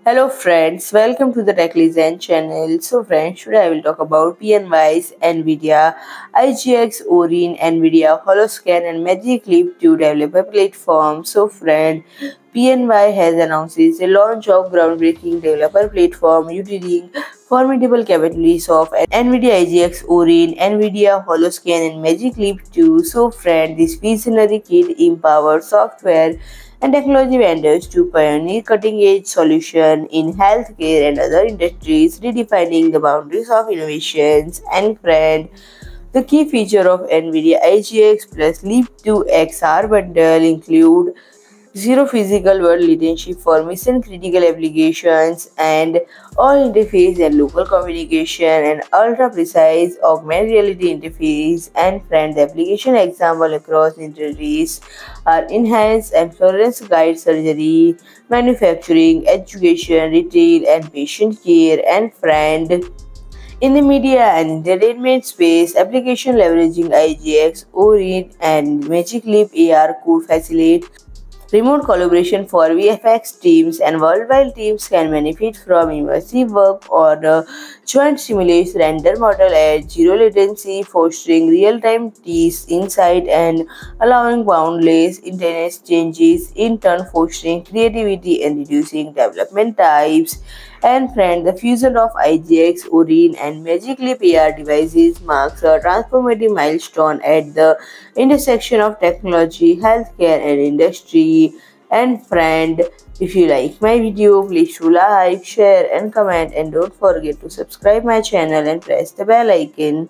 Hello friends, welcome to the TechListen channel. So friends, today I will talk about PNY's NVIDIA IGX Orin, NVIDIA Holoscan and Magic Leap 2 developer platform. So friend, PNY has announced the launch of groundbreaking developer platform utilizing formidable capabilities of NVIDIA IGX Orin, NVIDIA Holoscan and Magic Leap 2. So friend, this visionary kit empowers software and technology vendors to pioneer cutting-edge solutions in healthcare and other industries, redefining the boundaries of innovations. And friend, the key feature of NVIDIA IGX plus Leap 2 XR bundle include zero physical world latency for mission critical applications and all interface and local communication and ultra precise augmented reality interface. And friend, the application example across industries are enhanced and fluorescence guide surgery, manufacturing, education, retail and patient care. And friend, in the media and entertainment space, application leveraging IGX, Orin, and Magic Leap AR could facilitate remote collaboration for VFX teams, and worldwide teams can benefit from immersive work or joint simulates render model at zero latency, fostering real-time insight and allowing boundless instantaneous changes, in turn fostering creativity and reducing development types. And friend, the fusion of IGX, Orin, and Magic Leap AR devices marks a transformative milestone at the intersection of technology, healthcare, and industry. And friend, if you like my video, please do like, share, and comment, and don't forget to subscribe my channel and press the bell icon.